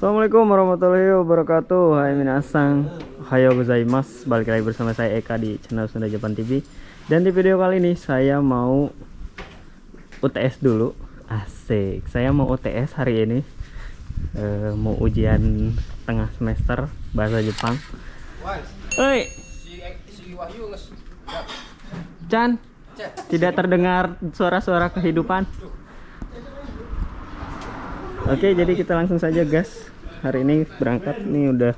Assalamualaikum warahmatullahi wabarakatuh. Hai minasang, ohayo gozaimasu. Balik lagi bersama saya Eka di channel Sunda Japan TV. Dan di video kali ini saya mau UTS dulu. Asik, saya mau UTS hari ini. Mau ujian tengah semester bahasa Jepang. Hei Chan, tidak terdengar suara-suara kehidupan. Oke, jadi kita langsung saja gas. Hari ini berangkat, ini udah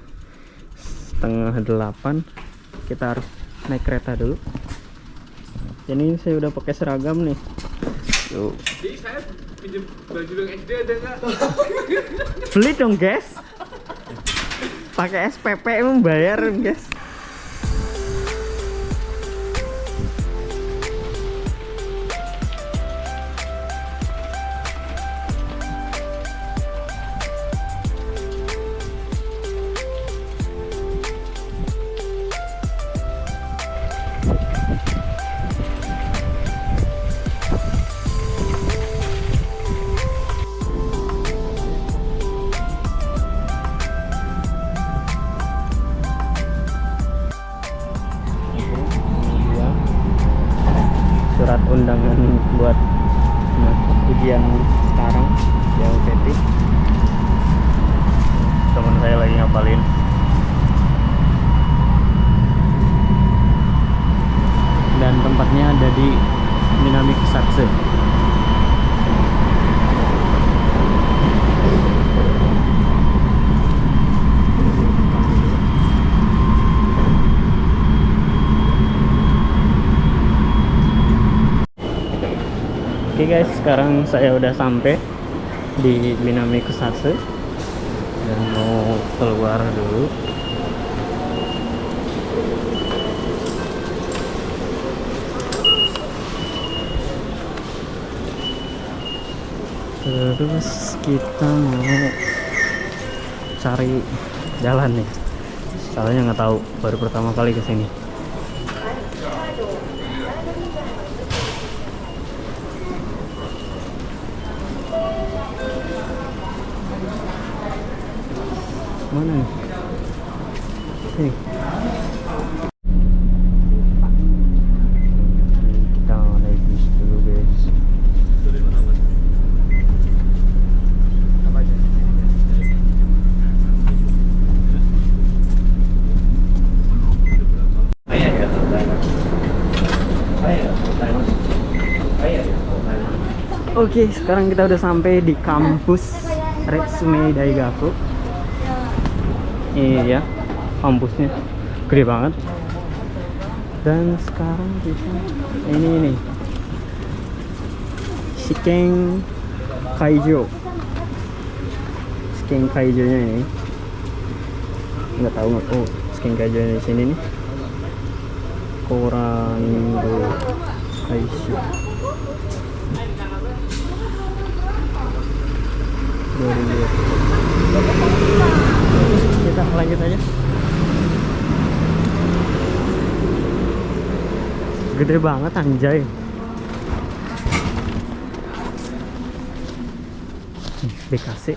7:30. Kita harus naik kereta dulu. Jadi saya udah pakai seragam nih. Tuh. Jadi saya pinjam baju yang SD ada nggak? Beli dong guys. Pakai SPP membayar guys. Surat undangan buat ujian sekarang ya UTT. Teman saya lagi ngapalin. Dan tempatnya ada di Minami Kusatsu. Oke guys, sekarang saya udah sampai di Minami Kusatsu dan mau keluar dulu. Terus kita mau cari jalan nih. Soalnya nggak tahu, baru pertama kali kesini. Mana nih? Nih. Kita naik bis dulu guys. Oke, sekarang kita udah sampai di kampus Retsume Daigaku. Iya, kampusnya gede banget. Dan sekarang kita ini Shiken Kaijo. Shiken Kaijo-nya ini. Nggak tahu nggak. Oh, Shiken Kaijo-nya di sini nih. Korango Kaishu. Kita lanjut aja. Gede banget anjay. BKC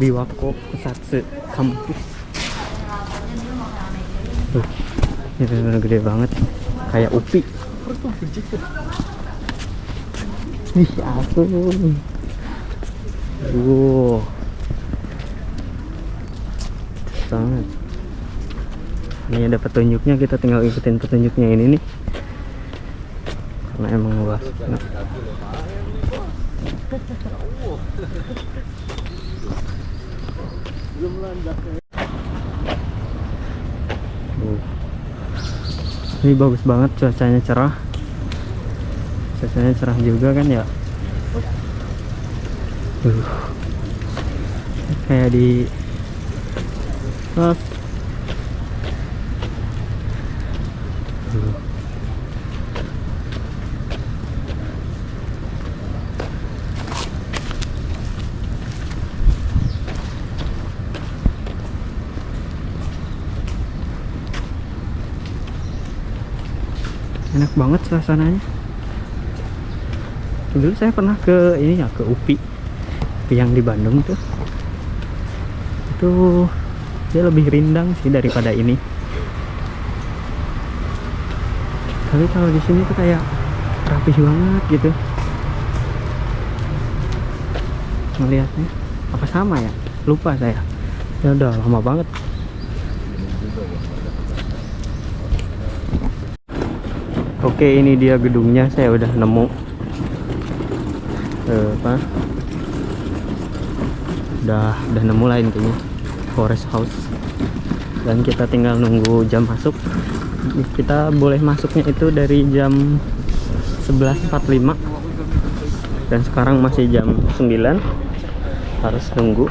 Biwako Kusatsu kampus. Tuh, ini bener-bener gede banget. Kayak UPI. Ih, ampun. Wow, sangat. Ini ada petunjuknya, kita tinggal ikutin petunjuknya ini nih. Karena emang luas. Nah. Ini bagus banget, cuacanya cerah. Cuacanya cerah juga kan ya. Kayak di enak banget suasananya. Dulu saya pernah ke ini ya, ke UPI yang di Bandung tuh. itu dia lebih rindang sih daripada ini. Tapi kalau di sini tuh kayak rapih banget gitu ngelihatnya. Apa sama ya? Lupa saya. Ya udah lama banget. Oke, ini dia gedungnya. Saya udah nemu apa? Udah nemu lah intinya. Forest House. Dan kita tinggal nunggu jam masuk. Kita boleh masuknya itu dari jam 11.45 dan sekarang masih jam 9. Harus nunggu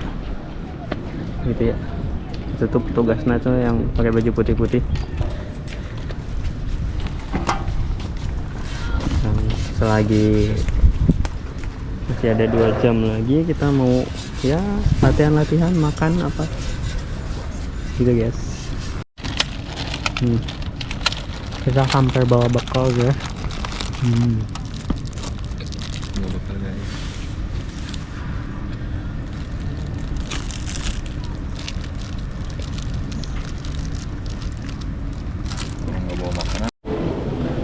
gitu ya. Tutup tugasnya tuh yang pakai baju putih-putih. Dan selagi masih ada 2 jam lagi kita mau ya latihan makan apa gitu guys. Kita hampir bawa bekal ya. Bawa bekal guys. Nggak bawa makanan.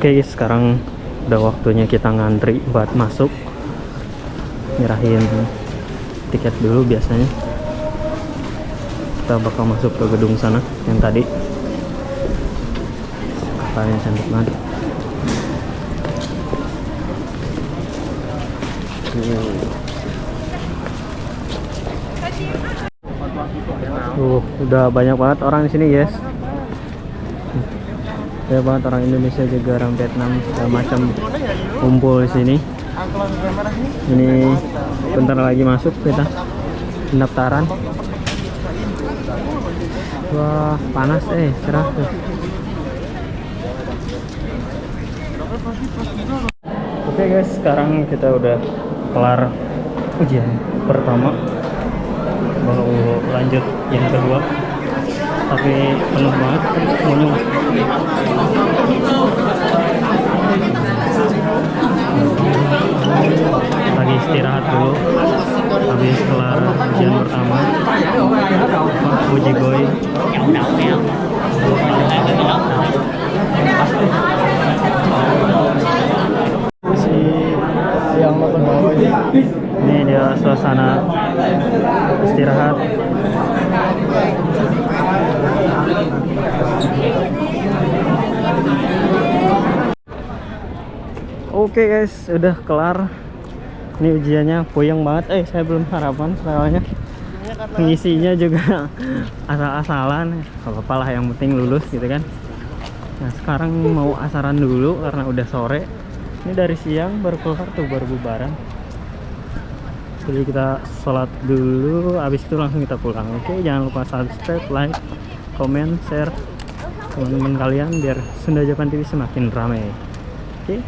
Oke guys, sekarang udah waktunya kita ngantri buat masuk. Nyerahin tiket dulu biasanya. Kita bakal masuk ke gedung sana yang tadi. Kapalnya cantik banget. Udah banyak banget orang di sini guys. Banyak banget orang Indonesia juga, orang Vietnam segala macam kumpul di sini. Ini bentar lagi masuk kita pendaftaran. Wah panas cerah tuh. Oke guys, sekarang kita udah kelar ujian pertama, baru lanjut yang kedua, tapi penuh banget penuh. Lagi istirahat dulu habis kelar ujian pertama. Wah, uji boy. Ini dia suasana istirahat. Oke guys, udah kelar. Ini ujiannya puyeng banget. Saya belum sarapan soalnya. Ngisinya juga asal-asalan. Gak apa-apa lah, yang penting lulus gitu kan. Nah sekarang mau asaran dulu karena udah sore. Ini dari siang baru keluar tuh, baru bubaran. Jadi kita sholat dulu, habis itu langsung kita pulang. Oke, jangan lupa subscribe, like, komen, share teman-teman kalian biar Sunda Japan TV semakin ramai. Oke.